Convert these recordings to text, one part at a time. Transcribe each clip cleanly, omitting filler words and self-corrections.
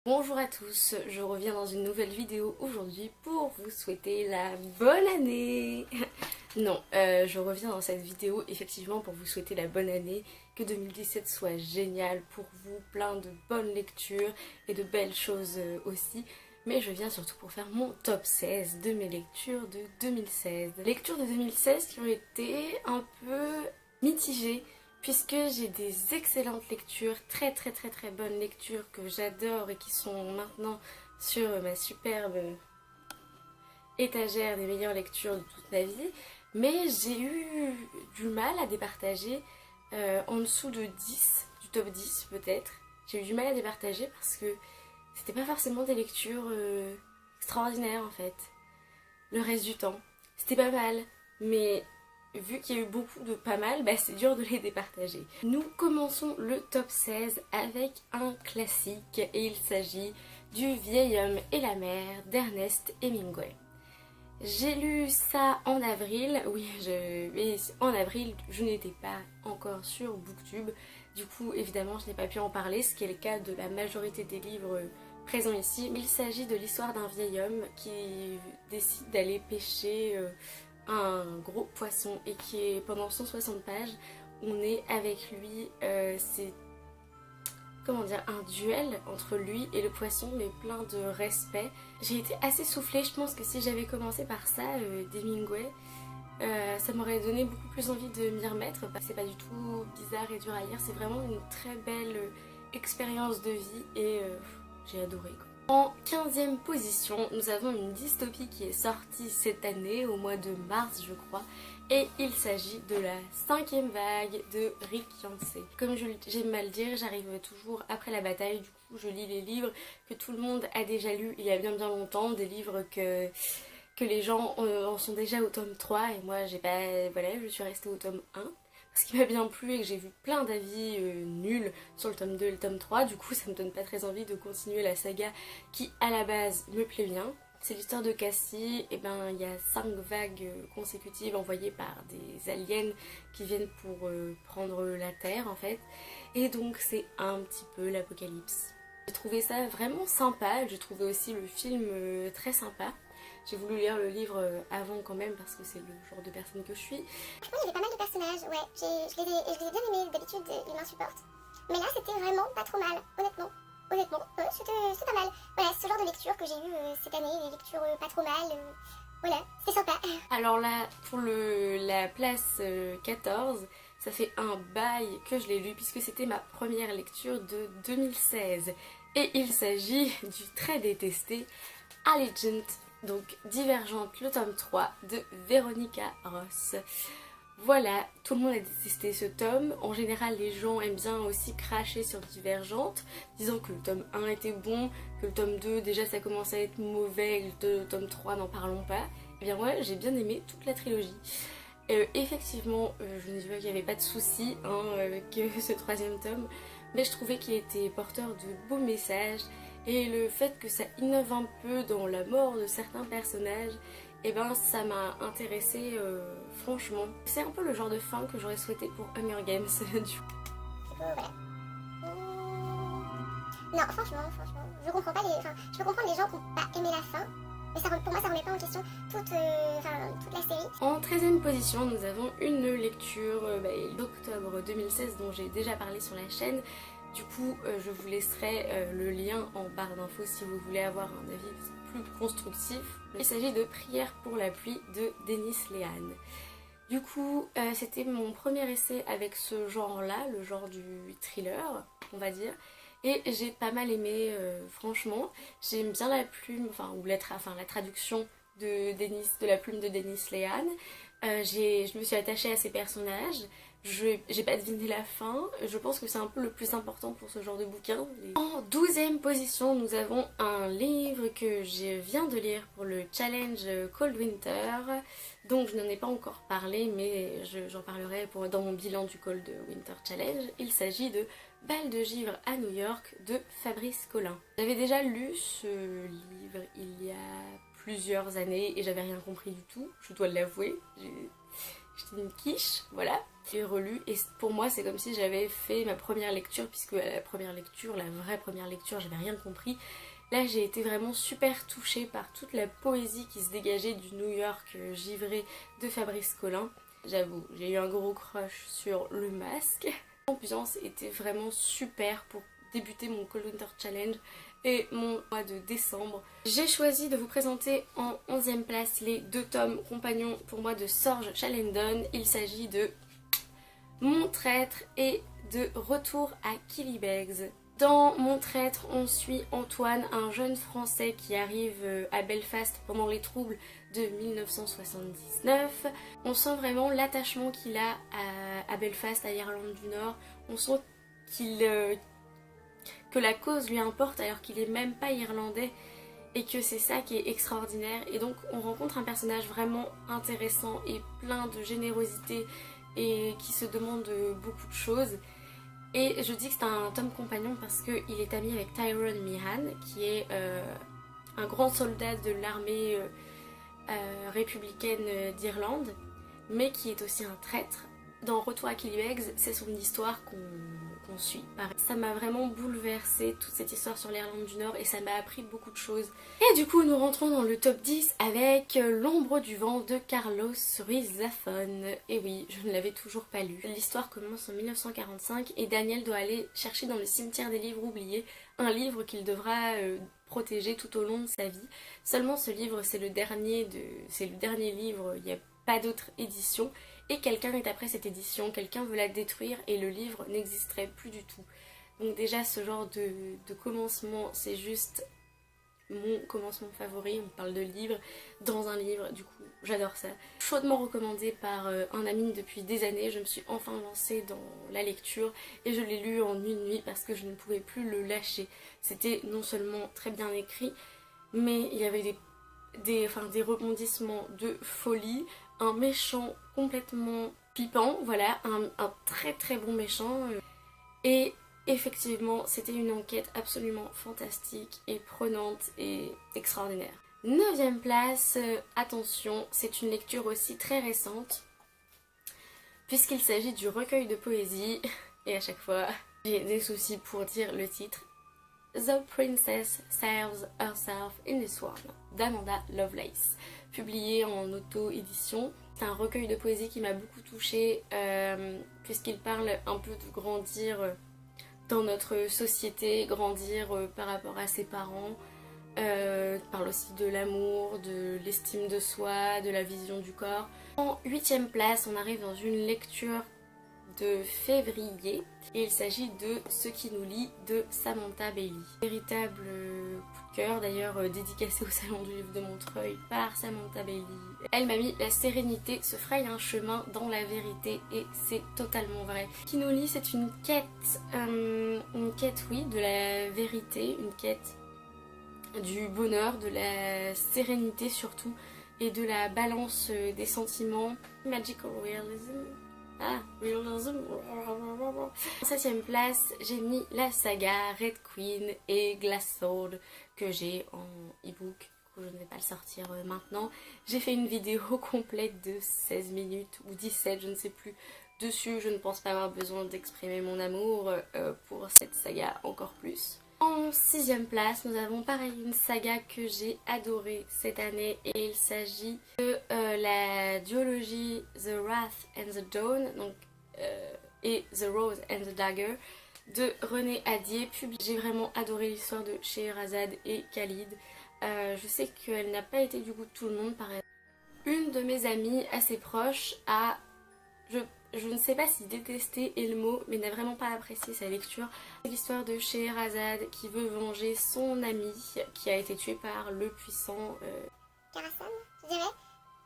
Bonjour à tous, je reviens dans une nouvelle vidéo aujourd'hui pour vous souhaiter la bonne année. Non, je reviens dans cette vidéo effectivement pour vous souhaiter la bonne année, que 2017 soit génial pour vous, plein de bonnes lectures et de belles choses aussi. Mais je viens surtout pour faire mon top 16 de mes lectures de 2016. Lectures de 2016 qui ont été un peu mitigées, puisque j'ai des excellentes lectures, très bonnes lectures que j'adore et qui sont maintenant sur ma superbe étagère des meilleures lectures de toute ma vie, mais j'ai eu du mal à départager en dessous de 10, du top 10 peut-être. J'ai eu du mal à départager parce que c'était pas forcément des lectures extraordinaires en fait. Le reste du temps, c'était pas mal, mais vu qu'il y a eu beaucoup de pas mal, bah c'est dur de les départager. Nous commençons le top 16 avec un classique et il s'agit du Vieil homme et la mer d'Ernest Hemingway. J'ai lu ça en avril, mais en avril je n'étais pas encore sur Booktube, du coup évidemment je n'ai pas pu en parler, ce qui est le cas de la majorité des livres présents ici, mais il s'agit de l'histoire d'un vieil homme qui décide d'aller pêcher un gros poisson et qui est pendant 160 pages, on est avec lui, c'est comment dire, un duel entre lui et le poisson, mais plein de respect. J'ai été assez soufflée, je pense que si j'avais commencé par ça, d'Hemingway, ça m'aurait donné beaucoup plus envie de m'y remettre. C'est pas du tout bizarre et dur à lire, c'est vraiment une très belle expérience de vie et j'ai adoré quoi. En 15e position, nous avons une dystopie qui est sortie cette année, au mois de mars je crois, et il s'agit de la 5e vague de Rick Yancey. Comme j'aime mal dire, j'arrive toujours après la bataille, du coup je lis les livres que tout le monde a déjà lus il y a bien longtemps, des livres que les gens en sont déjà au tome 3 et moi j'ai pas, voilà, je suis restée au tome 1 parce qu'il m'a bien plu et que j'ai vu plein d'avis nuls sur le tome 2 et le tome 3, du coup ça me donne pas très envie de continuer la saga qui à la base me plaît bien. C'est l'histoire de Cassie, et ben il y a 5 vagues consécutives envoyées par des aliens qui viennent pour prendre la Terre en fait, et donc c'est un petit peu l'apocalypse. J'ai trouvé ça vraiment sympa, j'ai trouvé aussi le film très sympa. J'ai voulu lire le livre avant quand même parce que c'est le genre de personne que je suis. Franchement, il y avait pas mal de personnages, ouais. Je les ai bien aimés, d'habitude, ils m'insupportent. Mais là, c'était vraiment pas trop mal, honnêtement. Honnêtement, c'est pas mal. Voilà, c'est ce genre de lecture que j'ai eu cette année, des lectures pas trop mal. Voilà, c'était sympa. Alors là, pour la place 14, ça fait un bail que je l'ai lu puisque c'était ma première lecture de 2016. Et il s'agit du très détesté Allegiant, donc Divergente, le tome 3 de Veronica Ross. Voilà, tout le monde a détesté ce tome. En général, les gens aiment bien aussi cracher sur Divergente, disant que le tome 1 était bon, que le tome 2, déjà ça commençait à être mauvais, et le tome 3, n'en parlons pas. Eh bien moi, j'ai bien aimé toute la trilogie. Effectivement, je ne dis pas qu'il n'y avait pas de soucis avec ce troisième tome, mais je trouvais qu'il était porteur de beaux messages, et le fait que ça innove un peu dans la mort de certains personnages, et ben ça m'a intéressée franchement. C'est un peu le genre de fin que j'aurais souhaité pour Hunger Games du coup. Voilà. Non, franchement, je comprends pas les... Enfin, je peux comprendre les gens qui n'ont pas aimé la fin, mais ça, pour moi, ça remet pas en question toute la série. En 13e position, nous avons une lecture d'octobre 2016 dont j'ai déjà parlé sur la chaîne. Du coup, je vous laisserai le lien en barre d'infos si vous voulez avoir un avis plus constructif. Il s'agit de Prière pour la pluie de Denis Lehan. Du coup, c'était mon premier essai avec ce genre-là, le genre du thriller, on va dire. Et j'ai pas mal aimé, franchement. J'aime bien la plume, la traduction de la plume de Denis Lehan. Je me suis attachée à ces personnages. J'ai pas deviné la fin. Je pense que c'est un peu le plus important pour ce genre de bouquin. En 12e position, nous avons un livre que je viens de lire pour le challenge Cold Winter. Donc je n'en ai pas encore parlé, mais j'en parlerai dans mon bilan du Cold Winter Challenge. Il s'agit de Bal de givre à New York de Fabrice Collin. J'avais déjà lu ce livre il y a plusieurs années et j'avais rien compris du tout, je dois l'avouer. j'étais une quiche, voilà. J'ai relu et pour moi c'est comme si j'avais fait ma première lecture, puisque la première lecture, la vraie première lecture, j'avais rien compris. Là j'ai été vraiment super touchée par toute la poésie qui se dégageait du New York givré de Fabrice Collin. J'avoue, j'ai eu un gros crush sur le masque. L'ambiance était vraiment super pour débuter mon Cold Winter Challenge et mon mois de décembre. J'ai choisi de vous présenter en 11e place les 2 tomes compagnons pour moi de Sorge Chalendon. Il s'agit de Mon Traître et de Retour à Killybegs. Dans Mon Traître, on suit Antoine, un jeune Français qui arrive à Belfast pendant les troubles de 1979. On sent vraiment l'attachement qu'il a à Belfast, à l'Irlande du Nord. On sent que la cause lui importe alors qu'il est même pas irlandais et que c'est ça qui est extraordinaire. Et donc on rencontre un personnage vraiment intéressant et plein de générosité et qui se demande beaucoup de choses. Et je dis que c'est un tome compagnon parce qu'il est ami avec Tyrone Meehan, qui est un grand soldat de l'armée républicaine d'Irlande, mais qui est aussi un traître. Dans Retour à Killybegs, c'est son histoire qu'on suit. Ça m'a vraiment bouleversée, toute cette histoire sur l'Irlande du Nord, et ça m'a appris beaucoup de choses. Et du coup, nous rentrons dans le top 10 avec L'ombre du vent de Carlos Ruiz Zafón. Et oui, je ne l'avais toujours pas lu. L'histoire commence en 1945 et Daniel doit aller chercher dans le cimetière des livres oubliés un livre qu'il devra protéger tout au long de sa vie. Seulement ce livre, c'est le dernier livre, il n'y a pas d'autre édition. Et quelqu'un est après cette édition, quelqu'un veut la détruire et le livre n'existerait plus du tout. Donc déjà ce genre de commencement, c'est juste mon commencement favori. On parle de livre dans un livre, du coup j'adore ça. Chaudement recommandé par un ami depuis des années, je me suis enfin lancée dans la lecture et je l'ai lu en une nuit parce que je ne pouvais plus le lâcher. C'était non seulement très bien écrit, mais il y avait des rebondissements de folie, un méchant complètement pipant, voilà, un très très bon méchant. Et effectivement, c'était une enquête absolument fantastique et prenante et extraordinaire. 9e place, attention, c'est une lecture aussi très récente, puisqu'il s'agit du recueil de poésie, et à chaque fois, j'ai des soucis pour dire le titre. The Princess Saves Herself in the Swan d'Amanda Lovelace, publié en auto-édition. C'est un recueil de poésie qui m'a beaucoup touchée puisqu'il parle un peu de grandir dans notre société, grandir par rapport à ses parents. Il parle aussi de l'amour, de l'estime de soi, de la vision du corps. En 8e place, on arrive dans une lecture de février et il s'agit de Ce qui nous lie de Samantha Bailey. Véritable coup de cœur, d'ailleurs dédicacé au salon du livre de Montreuil par Samantha Bailey. Elle m'a mis la sérénité se fraye un chemin dans la vérité et c'est totalement vrai. Ce qui nous lie, c'est une quête oui, de la vérité, une quête du bonheur, de la sérénité surtout et de la balance des sentiments. Magical realism. Realism. En 7e place, j'ai mis la saga Red Queen et Glass Sword que j'ai en e-book. Je ne vais pas le sortir maintenant. J'ai fait une vidéo complète de 16 minutes ou 17, je ne sais plus. Dessus, je ne pense pas avoir besoin d'exprimer mon amour pour cette saga encore plus. En 6e place, nous avons pareil une saga que j'ai adorée cette année et il s'agit de la duologie The Wrath and the Dawn et The Rose and the Dagger de René Adier. J'ai vraiment adoré l'histoire de Scheherazade et Khalid. Je sais qu'elle n'a pas été du goût de tout le monde par exemple. Une de mes amies assez proches a... Je ne sais pas si détester est le mot, mais n'a vraiment pas apprécié sa lecture. C'est l'histoire de Scheherazade qui veut venger son ami qui a été tué par le puissant... Kharasan, je dirais.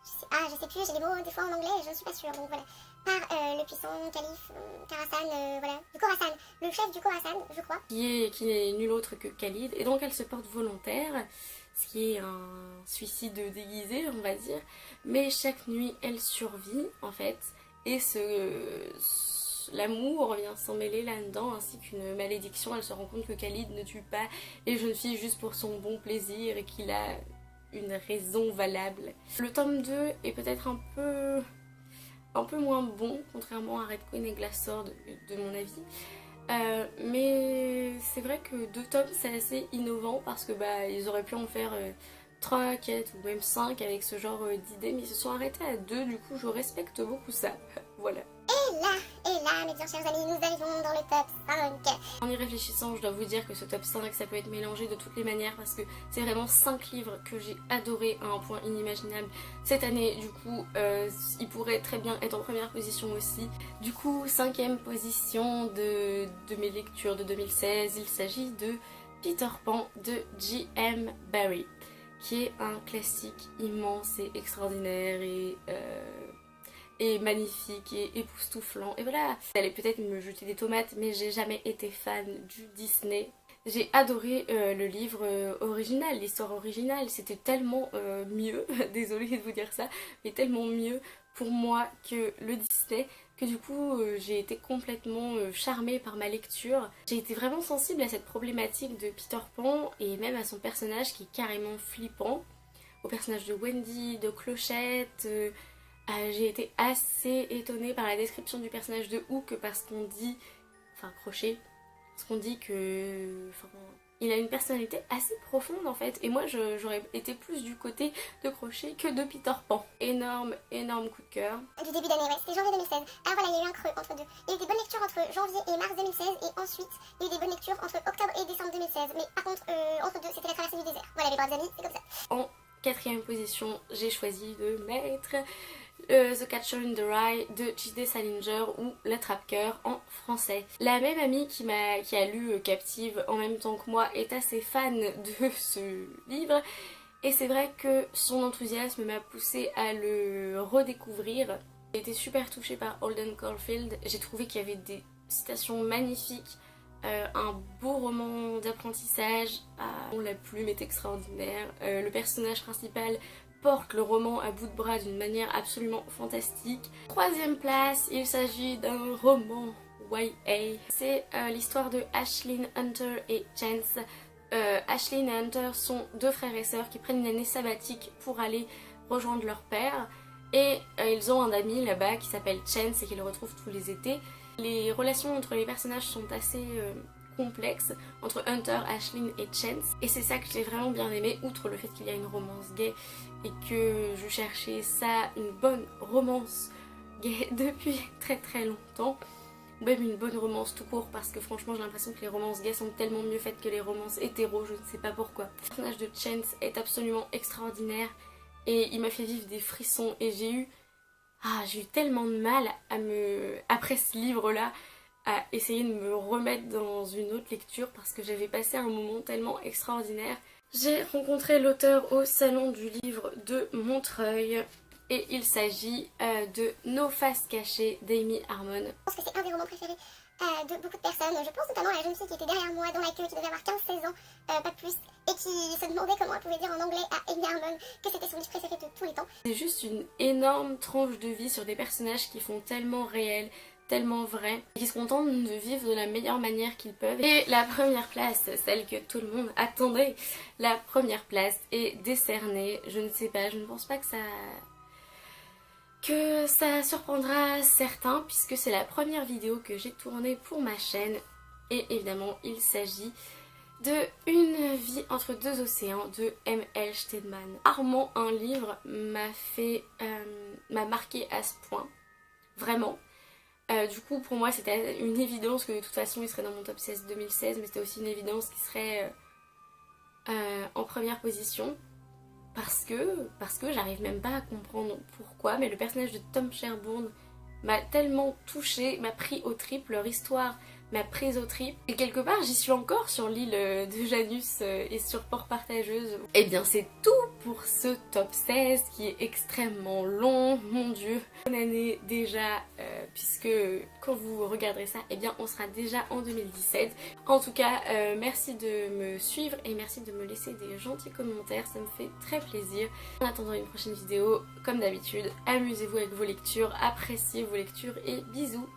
Je sais plus, j'ai des mots des fois en anglais et je ne suis pas sûre, donc voilà. Par le puissant calife Kharasan, voilà. Du Khorasan, le chef du Khorasan, je crois. Qui n'est nul autre que Khalid, et donc elle se porte volontaire, ce qui est un suicide déguisé, on va dire. Mais chaque nuit, elle survit, en fait. Et l'amour vient s'en mêler là-dedans, ainsi qu'une malédiction. Elle se rend compte que Khalid ne tue pas les jeunes filles juste pour son bon plaisir et qu'il a une raison valable. Le tome 2 est peut-être un un peu moins bon, contrairement à Red Queen et Glass Sword de mon avis. Mais c'est vrai que 2 tomes c'est assez innovant parce que ils auraient pu en faire 3, 4 ou même 5 avec ce genre d'idées, mais ils se sont arrêtés à 2, du coup je respecte beaucoup ça. Voilà. Et là, mes bien chers amis, nous arrivons dans le top 5. En y réfléchissant, je dois vous dire que ce top 5 ça peut être mélangé de toutes les manières parce que c'est vraiment 5 livres que j'ai adoré à un point inimaginable cette année. Du coup, il pourrait très bien être en première position aussi. Du coup, 5ème position de mes lectures de 2016, il s'agit de Peter Pan de J.M. Barrie, qui est un classique immense et extraordinaire et magnifique et époustouflant. Et voilà, vous allez peut-être me jeter des tomates, mais j'ai jamais été fan du Disney. J'ai adoré le livre original, l'histoire originale, c'était tellement mieux, désolée de vous dire ça, mais tellement mieux pour moi que le Disney, que du coup j'ai été complètement charmée par ma lecture. J'ai été vraiment sensible à cette problématique de Peter Pan et même à son personnage qui est carrément flippant, au personnage de Wendy, de Clochette. J'ai été assez étonnée par la description du personnage de Hook parce qu'on dit, enfin Crochet, parce qu'on dit que, il a une personnalité assez profonde en fait, et moi j'aurais été plus du côté de Crochet que de Peter Pan. Énorme coup de cœur. Du début d'année, ouais, c'était janvier 2016. Alors voilà, il y a eu un creux entre deux. Il y a eu des bonnes lectures entre janvier et mars 2016, et ensuite il y a eu des bonnes lectures entre octobre et décembre 2016. Mais par contre, entre deux, c'était la traversée du désert. Voilà les braves amis, c'est comme ça. En 4ème position, j'ai choisi de mettre The Catcher in the Rye de J.D. Salinger, ou L'Attrape-Cœur en français. La même amie qui a lu Captive en même temps que moi est assez fan de ce livre, et c'est vrai que son enthousiasme m'a poussée à le redécouvrir. J'ai été super touchée par Holden Caulfield, j'ai trouvé qu'il y avait des citations magnifiques, un beau roman d'apprentissage, la plume est extraordinaire, le personnage principal porte le roman à bout de bras d'une manière absolument fantastique. 3ème place, il s'agit d'un roman YA. C'est l'histoire de Ashlyn Hunter et Chance. Ashlyn et Hunter sont 2 frères et sœurs qui prennent une année sabbatique pour aller rejoindre leur père. Et ils ont un ami là-bas qui s'appelle Chance et qu'ils retrouvent tous les étés. Les relations entre les personnages sont assez complexe entre Hunter, Ashlyn et Chance, et c'est ça que j'ai vraiment bien aimé, outre le fait qu'il y a une romance gay et que je cherchais ça, une bonne romance gay depuis très longtemps, ou même une bonne romance tout court, parce que franchement j'ai l'impression que les romances gays sont tellement mieux faites que les romances hétéros, je ne sais pas pourquoi. Le personnage de Chance est absolument extraordinaire et il m'a fait vivre des frissons, et j'ai eu tellement de mal après ce livre-là, à essayer de me remettre dans une autre lecture parce que j'avais passé un moment tellement extraordinaire. J'ai rencontré l'auteur au salon du livre de Montreuil et il s'agit de Nos faces cachées d'Amy Harmon. Je pense que c'est un des romans préférés de beaucoup de personnes. Je pense notamment à la jeune fille qui était derrière moi dans la queue, qui devait avoir 15-16 ans, pas plus, et qui se demandait comment elle pouvait dire en anglais à Amy Harmon que c'était son livre préféré de tous les temps. C'est juste une énorme tranche de vie sur des personnages qui font tellement réel, tellement vrai, qui se contentent de vivre de la meilleure manière qu'ils peuvent. Et la première place, celle que tout le monde attendait, la première place est décernée. Je ne sais pas, je ne pense pas que ça surprendra certains, puisque c'est la première vidéo que j'ai tournée pour ma chaîne. Et évidemment, il s'agit de Une vie entre deux océans de M.L. Stedman. Rarement un livre m'a marqué à ce point, vraiment. Du coup pour moi c'était une évidence que de toute façon il serait dans mon top 16 2016, mais c'était aussi une évidence qu'il serait en première position parce que j'arrive même pas à comprendre pourquoi, mais le personnage de Tom Sherbourne m'a tellement touchée, m'a pris au trip, leur histoire m'a prise au trip, et quelque part j'y suis encore sur l'île de Janus et sur Port Partageuse. Et bien c'est tout pour ce top 16 qui est extrêmement long, mon dieu. Bonne année déjà, puisque quand vous regarderez ça, eh bien on sera déjà en 2017. En tout cas, merci de me suivre et merci de me laisser des gentils commentaires, ça me fait très plaisir. En attendant une prochaine vidéo, comme d'habitude, amusez-vous avec vos lectures, appréciez vos lectures et bisous.